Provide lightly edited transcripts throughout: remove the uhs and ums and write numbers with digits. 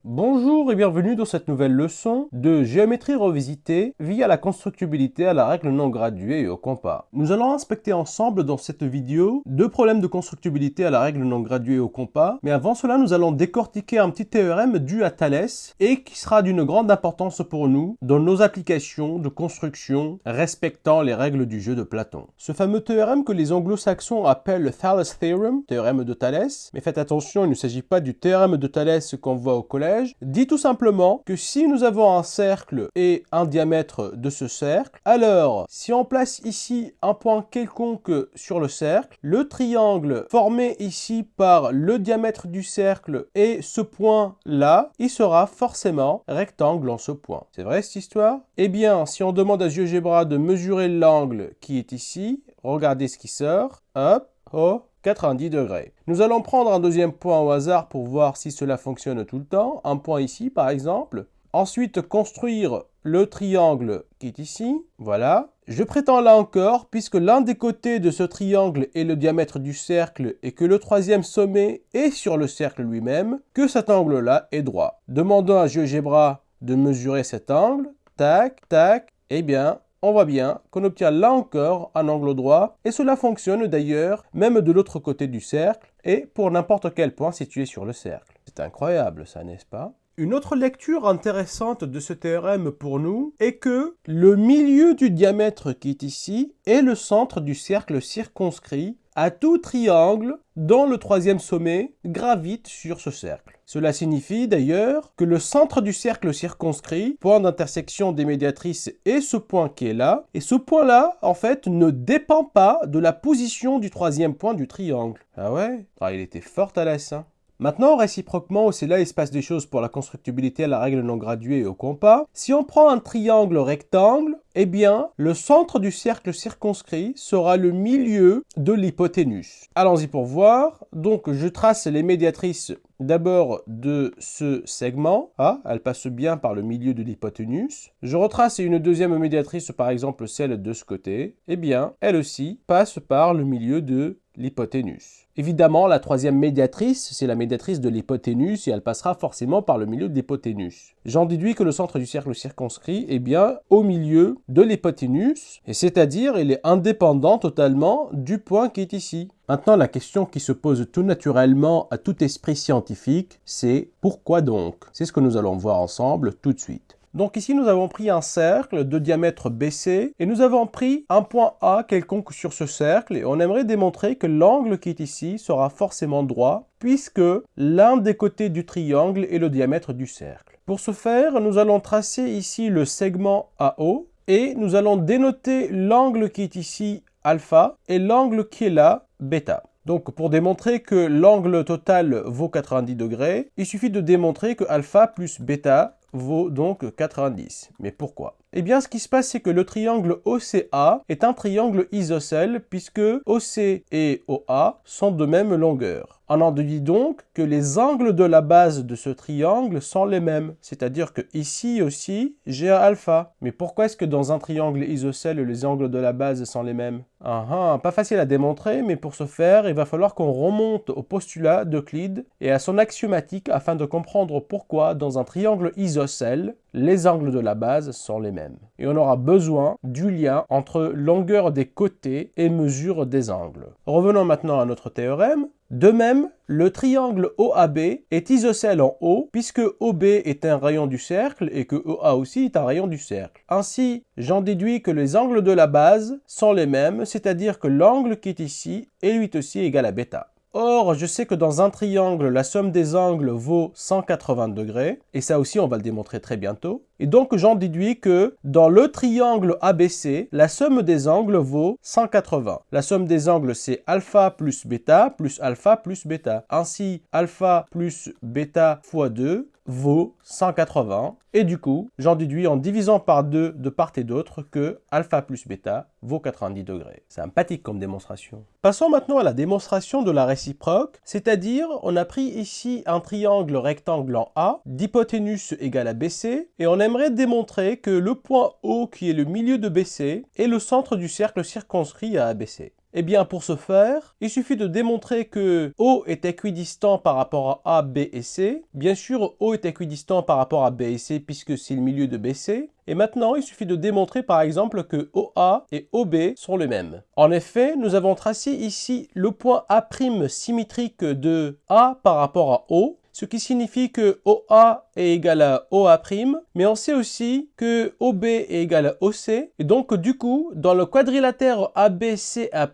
Bonjour et bienvenue dans cette nouvelle leçon de géométrie revisitée via la constructibilité à la règle non graduée et au compas. Nous allons inspecter ensemble dans cette vidéo deux problèmes de constructibilité à la règle non graduée et au compas, mais avant cela nous allons décortiquer un petit théorème dû à Thalès et qui sera d'une grande importance pour nous dans nos applications de construction respectant les règles du jeu de Platon. Ce fameux théorème que les anglo-saxons appellent le Thales Theorem, théorème de Thalès, mais faites attention, il ne s'agit pas du théorème de Thalès qu'on voit au collège, dit tout simplement que si nous avons un cercle et un diamètre de ce cercle, alors si on place ici un point quelconque sur le cercle, le triangle formé ici par le diamètre du cercle et ce point-là, il sera forcément rectangle en ce point. C'est vrai cette histoire? Eh bien, si on demande à GeoGebra de mesurer l'angle qui est ici, regardez ce qui sort, hop, oh, 90 degrés. Nous allons prendre un deuxième point au hasard pour voir si cela fonctionne tout le temps. Un point ici, par exemple. Ensuite, construire le triangle qui est ici. Voilà. Je prétends là encore, puisque l'un des côtés de ce triangle est le diamètre du cercle et que le troisième sommet est sur le cercle lui-même, que cet angle-là est droit. Demandons à GeoGebra de mesurer cet angle. Tac, tac. Eh bien, on voit bien qu'on obtient là encore un angle droit et cela fonctionne d'ailleurs même de l'autre côté du cercle et pour n'importe quel point situé sur le cercle. C'est incroyable ça, n'est-ce pas? Une autre lecture intéressante de ce théorème pour nous est que le milieu du diamètre qui est ici est le centre du cercle circonscrit à tout triangle dont le troisième sommet gravite sur ce cercle. Cela signifie d'ailleurs que le centre du cercle circonscrit, point d'intersection des médiatrices, est ce point qui est là, et ce point-là, en fait, ne dépend pas de la position du troisième point du triangle. Ah ouais? Ah, il était fort à l'aise, hein. Maintenant, réciproquement, c'est là il se passe des choses pour la constructibilité à la règle non graduée et au compas. Si on prend un triangle rectangle, eh bien, le centre du cercle circonscrit sera le milieu de l'hypoténuse. Allons-y pour voir. Donc, je trace les médiatrices d'abord de ce segment. Ah, elle passe bien par le milieu de l'hypoténuse. Je retrace une deuxième médiatrice, par exemple celle de ce côté. Eh bien, elle aussi passe par le milieu de l'hypoténuse. Évidemment, la troisième médiatrice, c'est la médiatrice de l'hypoténuse et elle passera forcément par le milieu de l'hypoténuse. J'en déduis que le centre du cercle circonscrit est bien au milieu de l'hypoténuse, et c'est-à-dire il est indépendant totalement du point qui est ici. Maintenant, la question qui se pose tout naturellement à tout esprit scientifique, c'est pourquoi donc? C'est ce que nous allons voir ensemble tout de suite. Donc ici, nous avons pris un cercle de diamètre BC et nous avons pris un point A quelconque sur ce cercle et on aimerait démontrer que l'angle qui est ici sera forcément droit puisque l'un des côtés du triangle est le diamètre du cercle. Pour ce faire, nous allons tracer ici le segment AO et nous allons dénoter l'angle qui est ici alpha et l'angle qui est là bêta. Donc pour démontrer que l'angle total vaut 90 degrés, il suffit de démontrer que alpha plus bêta vaut donc 90. Mais pourquoi? Eh bien, ce qui se passe, c'est que le triangle OCA est un triangle isocèle puisque OC et OA sont de même longueur. On en déduit donc que les angles de la base de ce triangle sont les mêmes. C'est-à-dire que ici aussi, j'ai un alpha. Mais pourquoi est-ce que dans un triangle isocèle, les angles de la base sont les mêmes? Pas facile à démontrer, mais pour ce faire, il va falloir qu'on remonte au postulat d'Euclide et à son axiomatique afin de comprendre pourquoi dans un triangle isocèle, les angles de la base sont les mêmes. Et on aura besoin du lien entre longueur des côtés et mesure des angles. Revenons maintenant à notre théorème. De même, le triangle OAB est isocèle en O puisque OB est un rayon du cercle et que OA aussi est un rayon du cercle. Ainsi, j'en déduis que les angles de la base sont les mêmes, c'est-à-dire que l'angle qui est ici est lui aussi égal à bêta. Or, je sais que dans un triangle, la somme des angles vaut 180 degrés, et ça aussi on va le démontrer très bientôt. Et donc j'en déduis que dans le triangle ABC, la somme des angles vaut 180. La somme des angles c'est alpha plus bêta plus alpha plus bêta. Ainsi, alpha plus bêta fois 2 vaut 180. Et du coup, j'en déduis en divisant par 2 de part et d'autre que alpha plus bêta vaut 90 degrés. C'est sympathique comme démonstration. Passons maintenant à la démonstration de la réciproque, c'est-à-dire on a pris ici un triangle rectangle en A, d'hypoténuse égale à BC, et on aimerait démontrer que le point O qui est le milieu de BC est le centre du cercle circonscrit à ABC. Eh bien, pour ce faire, il suffit de démontrer que O est équidistant par rapport à A, B et C. Bien sûr, O est équidistant par rapport à B et C puisque c'est le milieu de BC. Et maintenant, il suffit de démontrer par exemple que OA et OB sont les mêmes. En effet, nous avons tracé ici le point A' symétrique de A par rapport à O, ce qui signifie que OA est égal à OA', mais on sait aussi que OB est égal à OC, et donc du coup, dans le quadrilatère ABCA',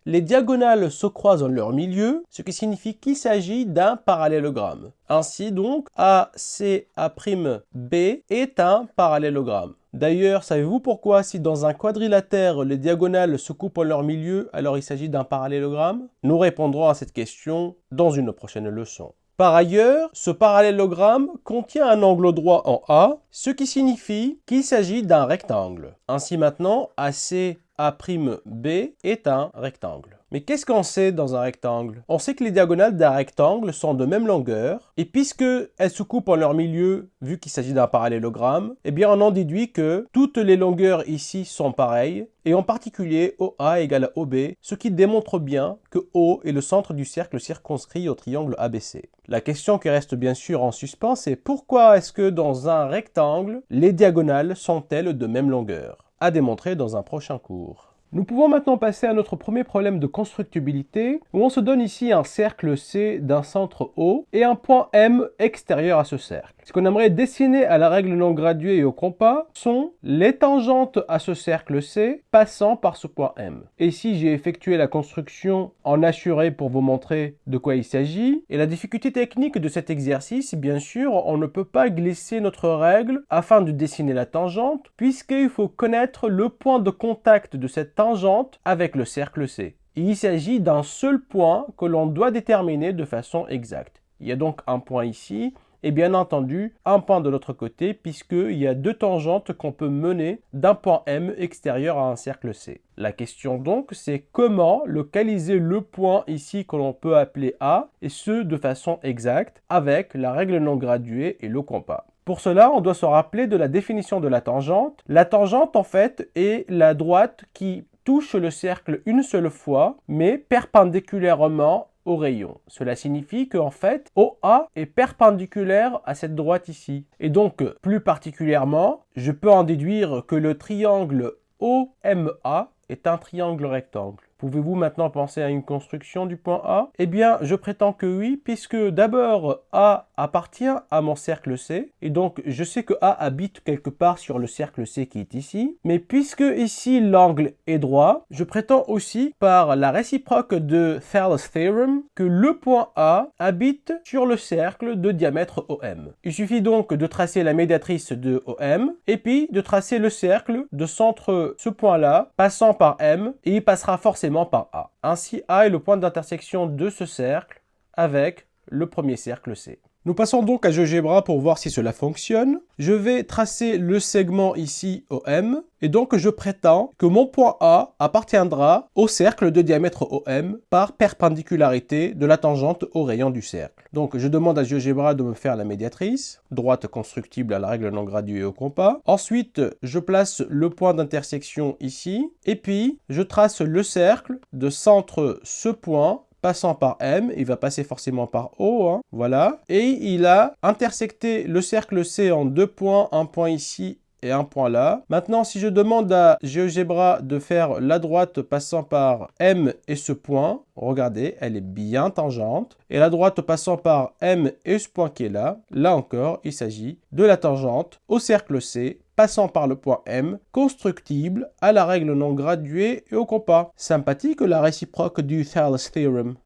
les diagonales se croisent en leur milieu, ce qui signifie qu'il s'agit d'un parallélogramme. Ainsi donc, ACA''B est un parallélogramme. D'ailleurs, savez-vous pourquoi si dans un quadrilatère les diagonales se coupent en leur milieu, alors il s'agit d'un parallélogramme? Nous répondrons à cette question dans une prochaine leçon. Par ailleurs, ce parallélogramme contient un angle droit en A, ce qui signifie qu'il s'agit d'un rectangle. Ainsi maintenant, ACA''B est un rectangle. Mais qu'est-ce qu'on sait dans un rectangle? On sait que les diagonales d'un rectangle sont de même longueur, et puisque elles se coupent en leur milieu, vu qu'il s'agit d'un parallélogramme, eh bien on en déduit que toutes les longueurs ici sont pareilles, et en particulier OA égale à OB, ce qui démontre bien que O est le centre du cercle circonscrit au triangle ABC. La question qui reste bien sûr en suspens, c'est pourquoi est-ce que dans un rectangle, les diagonales sont-elles de même longueur? À démontrer dans un prochain cours. Nous pouvons maintenant passer à notre premier problème de constructibilité, où on se donne ici un cercle C d'un centre O et un point M extérieur à ce cercle. Ce qu'on aimerait dessiner à la règle non graduée et au compas sont les tangentes à ce cercle C passant par ce point M. Et ici, j'ai effectué la construction en assuré pour vous montrer de quoi il s'agit. Et la difficulté technique de cet exercice, bien sûr, on ne peut pas glisser notre règle afin de dessiner la tangente, puisqu'il faut connaître le point de contact de cette tangente avec le cercle C. Il s'agit d'un seul point que l'on doit déterminer de façon exacte. Il y a donc un point ici, et bien entendu un point de l'autre côté puisqu'il y a deux tangentes qu'on peut mener d'un point M extérieur à un cercle C. La question donc c'est comment localiser le point ici que l'on peut appeler A et ce de façon exacte avec la règle non graduée et le compas. Pour cela, on doit se rappeler de la définition de la tangente. La tangente en fait est la droite qui touche le cercle une seule fois mais perpendiculairement au rayon. Cela signifie qu'en fait, OA est perpendiculaire à cette droite ici. Et donc, plus particulièrement, je peux en déduire que le triangle OMA est un triangle rectangle. Pouvez-vous maintenant penser à une construction du point A? Eh bien, je prétends que oui, puisque d'abord, A appartient à mon cercle C, et donc je sais que A habite quelque part sur le cercle C qui est ici, mais puisque ici l'angle est droit, je prétends aussi, par la réciproque de Thales Theorem, que le point A habite sur le cercle de diamètre OM. Il suffit donc de tracer la médiatrice de OM, et puis de tracer le cercle de centre ce point-là, passant par M, et il passera forcément par A. Ainsi, A est le point d'intersection de ce cercle avec le premier cercle C. Nous passons donc à GeoGebra pour voir si cela fonctionne. Je vais tracer le segment ici OM et donc je prétends que mon point A appartiendra au cercle de diamètre OM par perpendicularité de la tangente au rayon du cercle. Donc je demande à GeoGebra de me faire la médiatrice, droite constructible à la règle non graduée au compas. Ensuite, je place le point d'intersection ici et puis je trace le cercle de centre ce point passant par M, il va passer forcément par O, hein, voilà. Et il a intersecté le cercle C en deux points, un point ici et un point là. Maintenant, si je demande à GeoGebra de faire la droite passant par M et ce point, regardez, elle est bien tangente. Et la droite passant par M et ce point qui est là, là encore, il s'agit de la tangente au cercle C, passant par le point M, constructible à la règle non graduée et au compas. Sympathique la réciproque du Thales Theorem.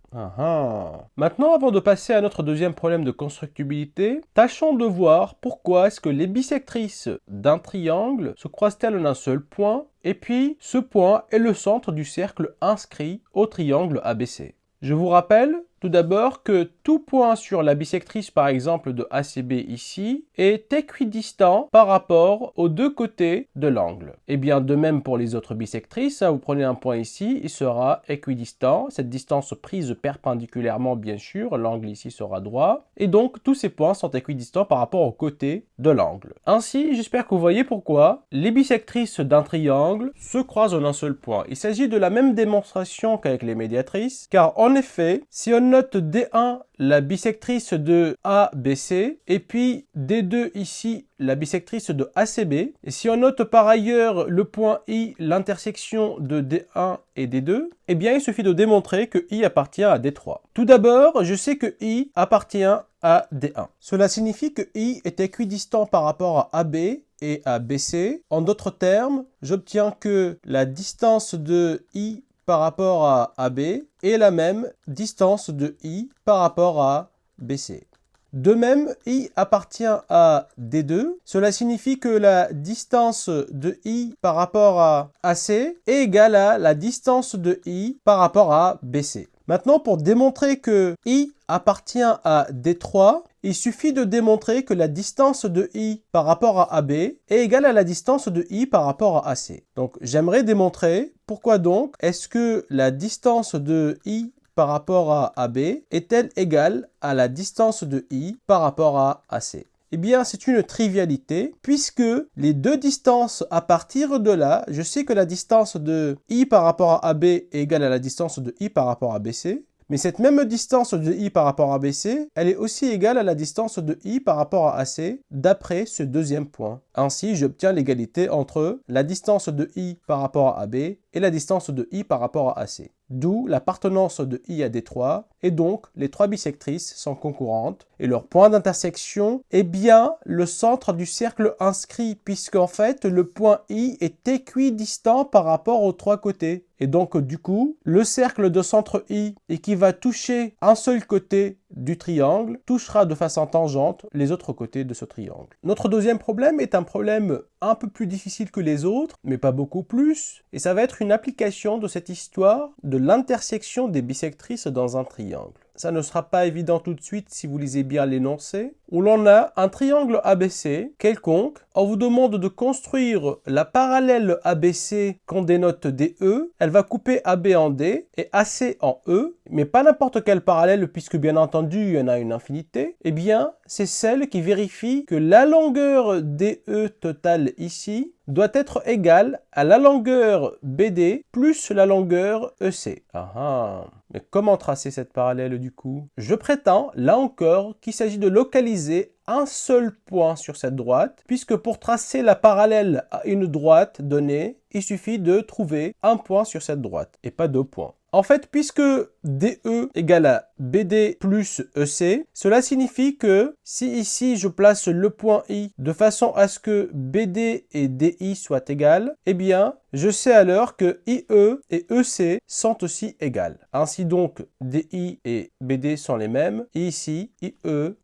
Maintenant, avant de passer à notre deuxième problème de constructibilité, tâchons de voir pourquoi est-ce que les bisectrices d'un triangle se croisent-elles en un seul point, et puis ce point est le centre du cercle inscrit au triangle ABC. Je vous rappelle Tout d'abord que tout point sur la bisectrice par exemple de ACB ici est équidistant par rapport aux deux côtés de l'angle. Et bien de même pour les autres bisectrices, vous prenez un point ici, il sera équidistant, cette distance prise perpendiculairement bien sûr, l'angle ici sera droit, et donc tous ces points sont équidistants par rapport aux côtés de l'angle. Ainsi, j'espère que vous voyez pourquoi les bisectrices d'un triangle se croisent en un seul point. Il s'agit de la même démonstration qu'avec les médiatrices, car en effet, si on note D1 la bisectrice de ABC et puis D2 ici la bisectrice de ACB, et si on note par ailleurs le point I, l'intersection de D1 et D2, eh bien il suffit de démontrer que I appartient à D3. Tout d'abord, je sais que I appartient à D1. Cela signifie que I est équidistant par rapport à AB et à BC. En d'autres termes, j'obtiens que la distance de I par rapport à AB est la même distance de I par rapport à BC. De même, I appartient à D2. Cela signifie que la distance de I par rapport à AC est égale à la distance de I par rapport à BC. Maintenant, pour démontrer que I appartient à D3, il suffit de démontrer que la distance de I par rapport à AB est égale à la distance de I par rapport à AC. Donc, j'aimerais démontrer pourquoi donc est-ce que la distance de I par rapport à AB est-elle égale à la distance de I par rapport à AC? Eh bien, c'est une trivialité puisque les deux distances à partir de là, je sais que la distance de I par rapport à AB est égale à la distance de I par rapport à BC. Mais cette même distance de I par rapport à BC, elle est aussi égale à la distance de I par rapport à AC d'après ce deuxième point. Ainsi, j'obtiens l'égalité entre la distance de I par rapport à AB et la distance de I par rapport à AC. D'où l'appartenance de I à D3, et donc les trois bisectrices sont concurrentes, et leur point d'intersection est bien le centre du cercle inscrit, puisqu'en fait le point I est équidistant par rapport aux trois côtés. Et donc du coup, le cercle de centre I, et qui va toucher un seul côté du triangle, touchera de façon tangente les autres côtés de ce triangle. Notre deuxième problème est un problème un peu plus difficile que les autres, mais pas beaucoup plus, et ça va être une application de cette histoire de l'intersection des bisectrices dans un triangle. Ça ne sera pas évident tout de suite si vous lisez bien l'énoncé, où l'on a un triangle ABC quelconque. On vous demande de construire la parallèle ABC qu'on dénote DE. Elle va couper AB en D et AC en E, mais pas n'importe quelle parallèle puisque bien entendu il y en a une infinité. Eh bien, c'est celle qui vérifie que la longueur DE totale ici doit être égale à la longueur BD plus la longueur EC. Mais comment tracer cette parallèle du coup? Je prétends, là encore, qu'il s'agit de localiser un seul point sur cette droite, puisque pour tracer la parallèle à une droite donnée, il suffit de trouver un point sur cette droite, et pas deux points. En fait, puisque DE égale à BD plus EC, cela signifie que si ici je place le point I de façon à ce que BD et DI soient égales, eh bien, je sais alors que IE et EC sont aussi égales. Ainsi donc, DI et BD sont les mêmes, et ici, IE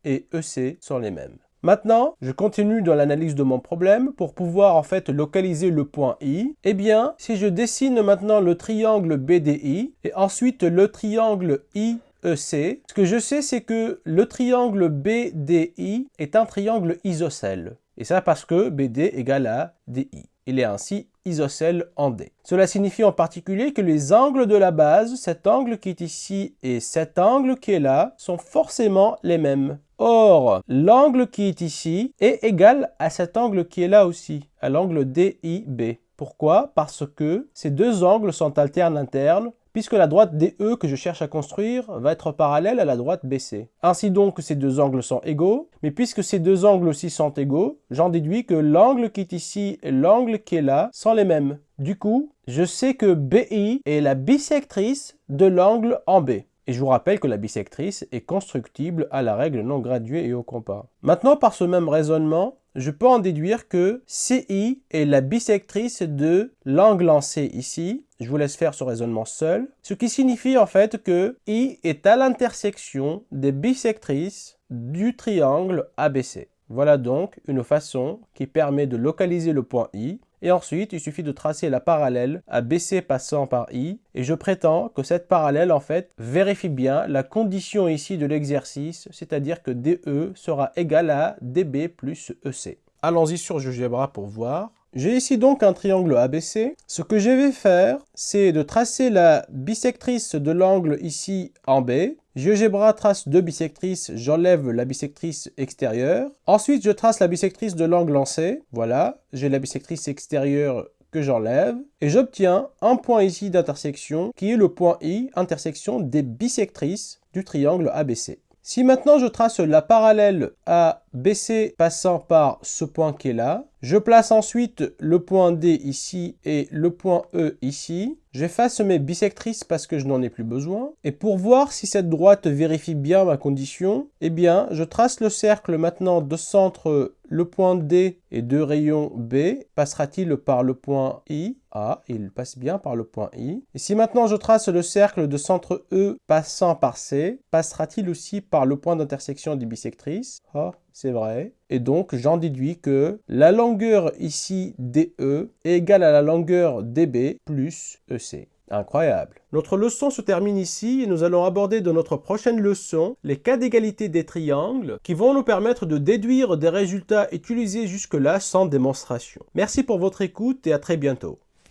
et EC sont les mêmes. Maintenant, je continue dans l'analyse de mon problème pour pouvoir en fait localiser le point I. Eh bien, si je dessine maintenant le triangle BDI et ensuite le triangle IEC, ce que je sais c'est que le triangle BDI est un triangle isocèle. Et ça parce que BD égale à DI. Il est ainsi isocèle en D. Cela signifie en particulier que les angles de la base, cet angle qui est ici et cet angle qui est là, sont forcément les mêmes. Or, l'angle qui est ici est égal à cet angle qui est là aussi, à l'angle DIB. Pourquoi? Parce que ces deux angles sont alternes internes, puisque la droite DE que je cherche à construire va être parallèle à la droite BC. Ainsi donc, ces deux angles sont égaux, mais puisque ces deux angles aussi sont égaux, j'en déduis que l'angle qui est ici et l'angle qui est là sont les mêmes. Du coup, je sais que BI est la bisectrice de l'angle en B. Et je vous rappelle que la bisectrice est constructible à la règle non graduée et au compas. Maintenant, par ce même raisonnement, je peux en déduire que CI est la bisectrice de l'angle en C ici. Je vous laisse faire ce raisonnement seul. Ce qui signifie en fait que I est à l'intersection des bisectrices du triangle ABC. Voilà donc une façon qui permet de localiser le point I Et ensuite, il suffit de tracer la parallèle à BC passant par I. Et je prétends que cette parallèle, en fait, vérifie bien la condition ici de l'exercice, c'est-à-dire que DE sera égal à DB plus EC. Allons-y sur GeoGebra pour voir. J'ai ici donc un triangle ABC. Ce que je vais faire, c'est de tracer la bisectrice de l'angle ici en B. GeoGebra trace deux bisectrices, j'enlève la bisectrice extérieure. Ensuite, je trace la bisectrice de l'angle en C. Voilà, j'ai la bisectrice extérieure que j'enlève. Et j'obtiens un point ici d'intersection qui est le point I, intersection des bisectrices du triangle ABC. Si maintenant je trace la parallèle à BC passant par ce point qui est là, je place ensuite le point D ici et le point E ici. J'efface mes bisectrices parce que je n'en ai plus besoin. Et pour voir si cette droite vérifie bien ma condition, eh bien, je trace le cercle maintenant de centre le point D et de rayon B. Passera-t-il par le point I? Ah, il passe bien par le point I. Et si maintenant je trace le cercle de centre E passant par C, passera-t-il aussi par le point d'intersection des bisectrices? Ah, c'est vrai. Et donc, j'en déduis que la longueur ici DE est égale à la longueur DB plus EC. Incroyable. Notre leçon se termine ici et nous allons aborder dans notre prochaine leçon les cas d'égalité des triangles qui vont nous permettre de déduire des résultats utilisés jusque-là sans démonstration. Merci pour votre écoute et à très bientôt.